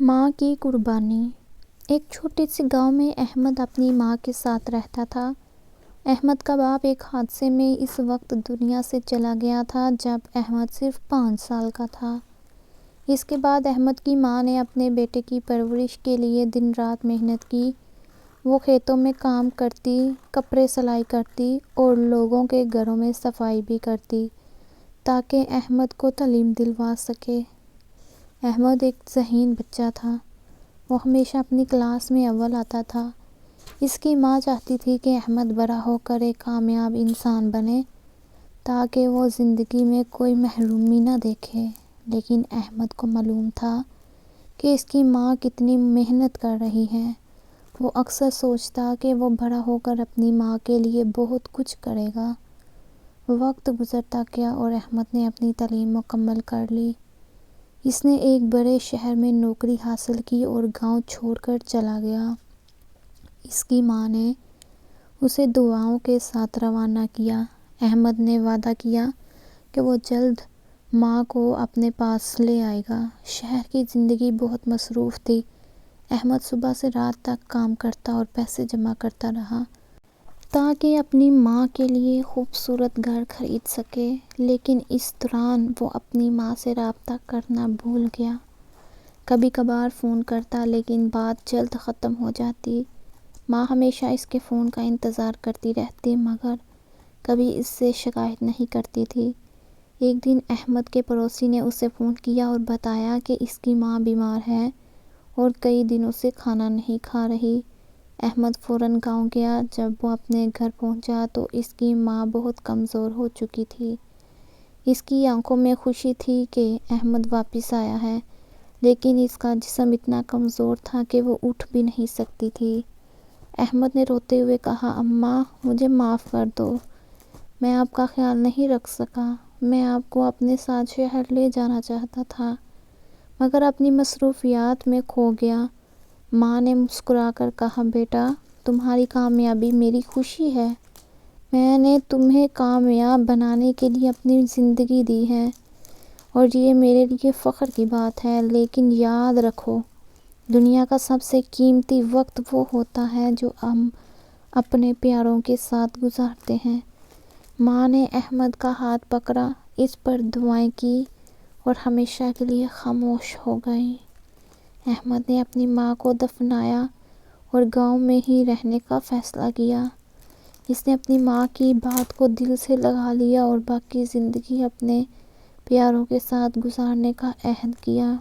ماں کی قربانی۔ ایک چھوٹے سے گاؤں میں احمد اپنی ماں کے ساتھ رہتا تھا۔ احمد کا باپ ایک حادثے میں اس وقت دنیا سے چلا گیا تھا جب احمد صرف 5 سال کا تھا۔ اس کے بعد احمد کی ماں نے اپنے بیٹے کی پرورش کے لیے دن رات محنت کی۔ وہ کھیتوں میں کام کرتی، کپڑے سلائی کرتی اور لوگوں کے گھروں میں صفائی بھی کرتی تاکہ احمد کو تعلیم دلوا سکے۔ احمد ایک ذہین بچہ تھا۔ وہ ہمیشہ اپنی کلاس میں اول آتا تھا۔ اس کی ماں چاہتی تھی کہ احمد بڑا ہو کر ایک کامیاب انسان بنے تاکہ وہ زندگی میں کوئی محرومی نہ دیکھے، لیکن احمد کو معلوم تھا کہ اس کی ماں کتنی محنت کر رہی ہے۔ وہ اکثر سوچتا کہ وہ بڑا ہو کر اپنی ماں کے لیے بہت کچھ کرے گا۔ وقت گزرتا گیا اور احمد نے اپنی تعلیم مکمل کر لی۔ اس نے ایک بڑے شہر میں نوکری حاصل کی اور گاؤں چھوڑ کر چلا گیا۔ اس کی ماں نے اسے دعاؤں کے ساتھ روانہ کیا۔ احمد نے وعدہ کیا کہ وہ جلد ماں کو اپنے پاس لے آئے گا۔ شہر کی زندگی بہت مصروف تھی۔ احمد صبح سے رات تک کام کرتا اور پیسے جمع کرتا رہا تاکہ اپنی ماں کے لیے خوبصورت گھر خرید سکے، لیکن اس دوران وہ اپنی ماں سے رابطہ کرنا بھول گیا۔ کبھی کبھار فون کرتا لیکن بات جلد ختم ہو جاتی۔ ماں ہمیشہ اس کے فون کا انتظار کرتی رہتی مگر کبھی اس سے شکایت نہیں کرتی تھی۔ ایک دن احمد کے پڑوسی نے اسے فون کیا اور بتایا کہ اس کی ماں بیمار ہے اور کئی دنوں سے کھانا نہیں کھا رہی۔ احمد فوراً گاؤں گیا۔ جب وہ اپنے گھر پہنچا تو اس کی ماں بہت کمزور ہو چکی تھی۔ اس کی آنکھوں میں خوشی تھی کہ احمد واپس آیا ہے، لیکن اس کا جسم اتنا کمزور تھا کہ وہ اٹھ بھی نہیں سکتی تھی۔ احمد نے روتے ہوئے کہا، اماں مجھے معاف کر دو، میں آپ کا خیال نہیں رکھ سکا۔ میں آپ کو اپنے ساتھ شہر لے جانا چاہتا تھا مگر اپنی مصروفیات میں کھو گیا۔ ماں نے مسکرا کر کہا، بیٹا تمہاری کامیابی میری خوشی ہے۔ میں نے تمہیں کامیاب بنانے کے لیے اپنی زندگی دی ہے اور یہ میرے لیے فخر کی بات ہے، لیکن یاد رکھو دنیا کا سب سے قیمتی وقت وہ ہوتا ہے جو ہم اپنے پیاروں کے ساتھ گزارتے ہیں۔ ماں نے احمد کا ہاتھ پکڑا، اس پر دعائیں کی اور ہمیشہ کے لیے خاموش ہو گئی۔ احمد نے اپنی ماں کو دفنایا اور گاؤں میں ہی رہنے کا فیصلہ کیا۔ اس نے اپنی ماں کی بات کو دل سے لگا لیا اور باقی زندگی اپنے پیاروں کے ساتھ گزارنے کا عہد کیا۔